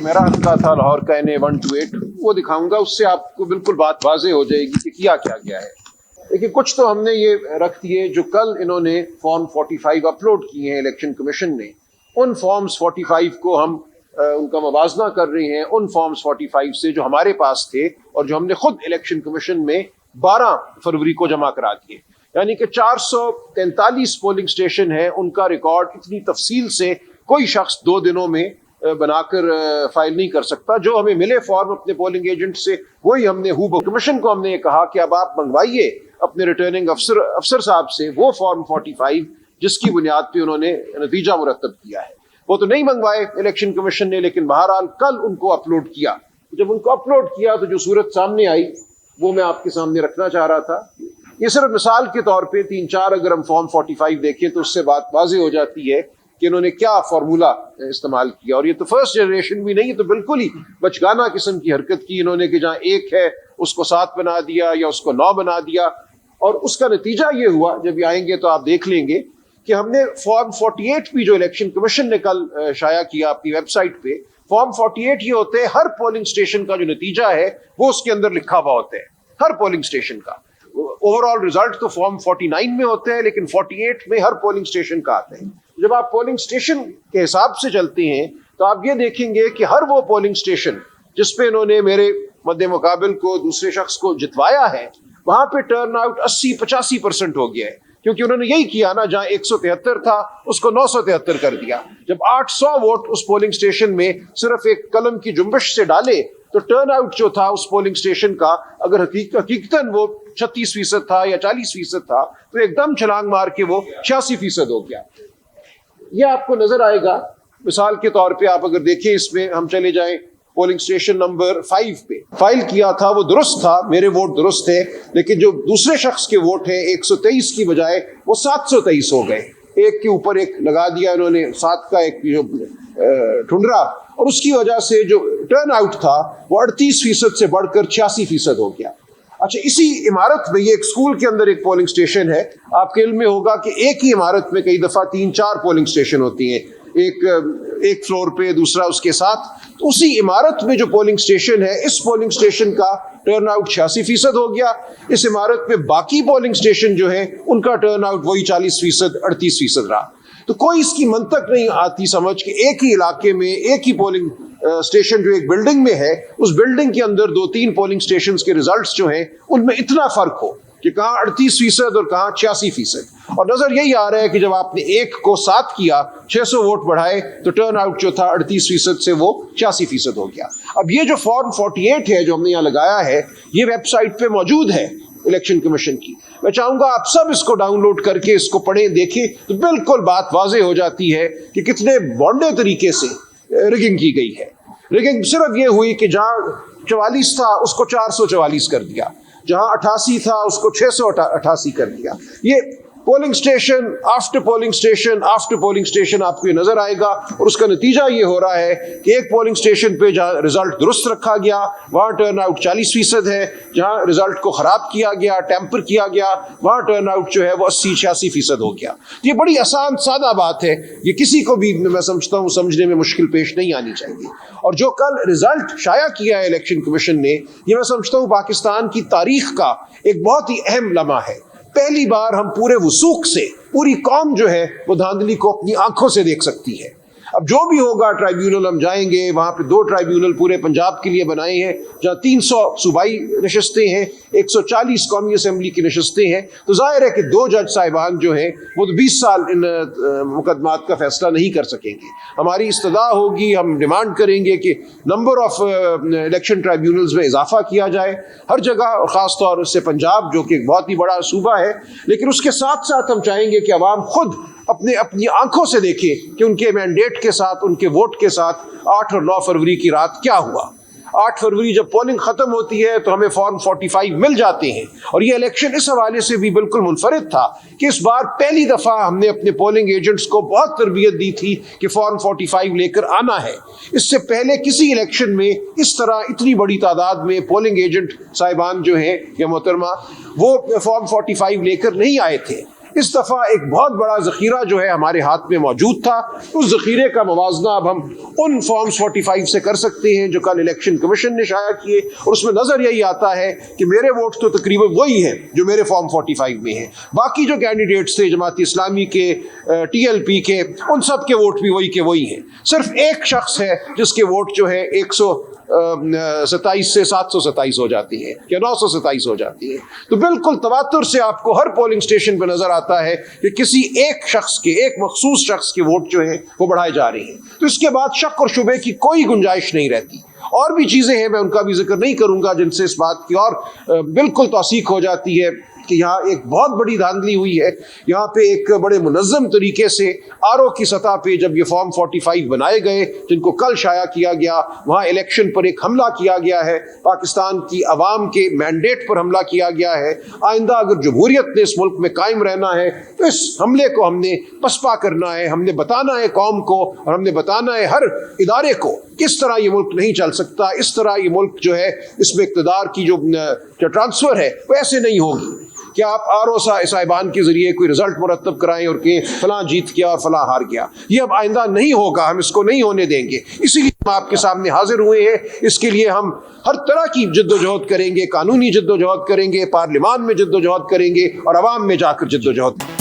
जो मेरा हल्का था लाहौर का NA 128 वो दिखाऊंगा, उससे आपको बिल्कुल बात वाज़ेह हो जाएगी कि किया क्या गया है। देखिए, कुछ तो हमने ये रख दिए जो कल इन्होंने फॉर्म 45 अपलोड किए हैं इलेक्शन कमीशन ने, उन फॉर्म्स 45 को हम उनका मवाजना कर रहे हैं उन फॉर्म्स 45 से जो हमारे पास थे और जो हमने खुद इलेक्शन कमीशन में 12 फरवरी को जमा करा दिए। यानी कि 443 पोलिंग स्टेशन है, उनका रिकॉर्ड इतनी तफसील से कोई शख्स 2 दिनों में बनाकर फाइल नहीं कर सकता। जो हमें मिले फॉर्म अपने पोलिंग एजेंट से वही हमने कमीशन को हमने ये कहा कि अब आप मंगवाइए अपने रिटर्निंग अफसर साहब से वो फॉर्म 45 जिसकी बुनियाद पे उन्होंने नतीजा मुरतब किया है। वो तो नहीं मंगवाए इलेक्शन कमीशन ने, लेकिन बहरहाल कल उनको अपलोड किया। जब उनको अपलोड किया तो जो सूरत सामने आई वो मैं आपके सामने रखना चाह रहा था। ये सिर्फ मिसाल के तौर पे 3-4 अगर हम फॉर्म 45 देखें तो उससे बात वाज़ेह हो जाती है कि इन्होंने क्या फार्मूला इस्तेमाल किया। और ये तो फर्स्ट जनरेशन भी नहीं, ये तो बिल्कुल ही बचगाना किस्म की हरकत की इन्होंने कि जहाँ 1 है उसको 7 बना दिया या उसको 9 बना दिया। और उसका नतीजा ये हुआ, जब ये आएंगे तो आप देख लेंगे कि हमने फॉर्म 48 भी जो इलेक्शन कमीशन ने कल शाया किया अपनी वेबसाइट पे, फॉर्म 48 ये होते हैं हर पोलिंग स्टेशन का जो नतीजा है वो उसके अंदर लिखा हुआ होता है, हर पोलिंग स्टेशन का। ओवरऑल रिजल्ट तो फॉर्म 49 में होते हैं, लेकिन 48 में हर पोलिंग स्टेशन का आते हैं। जब आप पोलिंग स्टेशन के हिसाब से चलते हैं तो आप ये देखेंगे कि हर वो पोलिंग स्टेशन जिसपे इन्होंने मेरे मद्दे मुकाबिल को दूसरे शख्स को जितवाया है, वहां पे टर्न आउट 80-85% हो गया है। क्योंकि उन्होंने यही किया ना, जहां 173 था उसको 973 कर दिया। जब 800 वोट उस पोलिंग स्टेशन में सिर्फ एक कलम की जुम्बिश से डाले तो टर्न आउट जो था उस पोलिंग स्टेशन का, अगर हकीकतन वो 36% था या 40% था, तो एकदम छलांग मार के वो 86% हो गया। ये आपको नजर आएगा। मिसाल के तौर पे आप अगर देखें, इसमें हम चले जाएं पोलिंग स्टेशन नंबर 5 पे, फाइल किया था वो दुरुस्त था, मेरे वोट दुरुस्त थे, लेकिन जो दूसरे शख्स के वोट हैं 123 की बजाय वो 723 हो गए। एक के ऊपर एक लगा दिया इन्होंने, 7 का एक जो ठुंडरा, और उसकी वजह से जो टर्न आउट था वो 38% से बढ़कर 86% हो गया। अच्छा, इसी इमारत में, ये एक स्कूल के अंदर एक पोलिंग स्टेशन है, आपके इल्म में होगा कि एक ही इमारत में कई दफ़ा 3-4 पोलिंग स्टेशन होती हैं, एक फ्लोर पे, दूसरा उसके साथ। तो उसी इमारत में जो पोलिंग स्टेशन है, इस पोलिंग स्टेशन का टर्न आउट 86% हो गया। इस इमारत में बाकी पोलिंग स्टेशन जो है उनका टर्न आउट वही 40%, 38% रहा। तो कोई इसकी मंतक नहीं आती समझ कि एक ही इलाके में एक ही पोलिंग स्टेशन जो एक बिल्डिंग में है, उस बिल्डिंग के अंदर 2-3 पोलिंग स्टेशन के रिजल्ट्स जो हैं उनमें इतना फर्क हो कि कहाँ 38% और कहाँ 86%। और नजर यही आ रहा है कि जब आपने 1 को 7 किया, 600 वोट बढ़ाए, तो टर्न आउट जो था 38% से वो 86% हो गया। अब ये जो फॉर्म 48 है जो हमने यहाँ लगाया है, ये वेबसाइट पे मौजूद है इलेक्शन कमीशन की। मैं चाहूंगा आप सब इसको डाउनलोड करके इसको पढ़ें, देखें, तो बिल्कुल बात वाज़ेह हो जाती है कि कितने बॉन्डे तरीके से रिगिंग की गई है। रिगिंग सिर्फ ये हुई कि जहां 44 था उसको 444 कर दिया, जहां 88 था उसको 688 कर दिया। ये polling station after polling station after polling station आपको ये नजर आएगा। और उसका नतीजा ये हो रहा है कि एक पोलिंग स्टेशन पे जहाँ रिजल्ट दुरुस्त रखा गया वहाँ टर्न आउट 40% है, जहाँ रिजल्ट को ख़राब किया गया, टैंपर किया गया, वहाँ टर्न आउट जो है वो 80-86% हो गया। ये बड़ी आसान सादा बात है, ये किसी को भी मैं समझता हूँ समझने में मुश्किल पेश नहीं आनी चाहिए। और जो कल रिजल्ट शाया किया है इलेक्शन कमीशन ने, ये मैं समझता हूँ पाकिस्तान की तारीख का एक बहुत ही अहम लम्हा है। पहली बार हम पूरे वसूख से पूरी कौम जो है वो धांधली को अपनी आंखों से देख सकती है। अब जो भी होगा ट्राइब्यूनल हम जाएंगे, वहाँ पे 2 ट्राइब्यूनल पूरे पंजाब के लिए बनाए हैं, जहाँ 300 सूबाई नशस्तें हैं, 140 कौमी असम्बली की नशस्तें हैं। तो जाहिर है कि 2 जज साहिबान जो हैं वो तो 20 साल इन मुकदमात का फैसला नहीं कर सकेंगे। हमारी इस्तदा होगी, हम डिमांड करेंगे कि नंबर ऑफ इलेक्शन ट्राइब्यूनल्स में इजाफा किया जाए हर जगह, और ख़ास तौर से पंजाब जो कि एक बहुत ही बड़ा सूबा है। लेकिन उसके साथ साथ हम चाहेंगे कि अवाम खुद अपनी आंखों से देखें कि उनके मैंडेट के साथ, उनके वोट के साथ 8 और 9 फरवरी की रात क्या हुआ। 8 फरवरी जब पोलिंग खत्म होती है तो हमें फॉर्म 45 मिल जाते हैं। और ये इलेक्शन इस हवाले से भी बिल्कुल मुनफरिद था कि इस बार पहली दफ़ा हमने अपने पोलिंग एजेंट्स को बहुत तरबियत दी थी कि फॉर्म 45 लेकर आना है। इससे पहले किसी इलेक्शन में इस तरह इतनी बड़ी तादाद में पोलिंग एजेंट साहिबान जो हैं या मोहतरमा, वो फॉर्म 45 लेकर नहीं आए थे। اس دفعہ ایک بہت بڑا ذخیرہ جو ہے ہمارے ہاتھ میں موجود تھا. اس ذخیرے کا موازنہ اب ہم ان فارمز 45 سے کر سکتے ہیں جو کل الیکشن کمیشن نے شائع کیے, اور اس میں نظر یہی آتا ہے کہ میرے ووٹ تو تقریباً وہی ہیں جو میرے فارم 45 میں ہیں. باقی جو کینڈیڈیٹس تھے جماعت اسلامی کے, ٹی ایل پی کے, ان سب کے ووٹ بھی وہی کے وہی ہیں. صرف ایک شخص ہے جس کے ووٹ جو ہے 127 سے 727 ہو جاتی ہے یا 927 ہو جاتی ہے. تو بالکل تواتر سے آپ کو ہر پولنگ اسٹیشن پہ نظر آتا ہے کہ کسی ایک شخص کے, ایک مخصوص شخص کے ووٹ جو ہیں وہ بڑھائے جا رہے ہیں. تو اس کے بعد شک اور شبے کی کوئی گنجائش نہیں رہتی. اور بھی چیزیں ہیں, میں ان کا بھی ذکر نہیں کروں گا, جن سے اس بات کی اور بالکل توثیق ہو جاتی ہے کہ یہاں ایک بہت بڑی دھاندلی ہوئی ہے. یہاں پہ ایک بڑے منظم طریقے سے آر او کی سطح پہ جب یہ فارم 45 بنائے گئے جن کو کل شائع کیا گیا, وہاں الیکشن پر ایک حملہ کیا گیا ہے, پاکستان کی عوام کے مینڈیٹ پر حملہ کیا گیا ہے. آئندہ اگر جمہوریت نے اس ملک میں قائم رہنا ہے تو اس حملے کو ہم نے پسپا کرنا ہے. ہم نے بتانا ہے قوم کو, اور ہم نے بتانا ہے ہر ادارے کو کس طرح یہ ملک نہیں چل سکتا. اس طرح یہ ملک جو ہے اس میں اقتدار کی جو ٹرانسفر ہے وہ ایسے نہیں ہوگی کہ آپ آر او صاحبان کے ذریعے کوئی رزلٹ مرتب کرائیں اور کہ فلاں جیت گیا اور فلاں ہار گیا. یہ اب آئندہ نہیں ہوگا, ہم اس کو نہیں ہونے دیں گے. اسی لیے ہم آپ کے سامنے حاضر ہوئے ہیں. اس کے لیے ہم ہر طرح کی جد و جہد کریں گے, قانونی جد و جہد کریں گے, پارلیمان میں جد و جہد کریں گے, اور عوام میں جا کر جد و جہد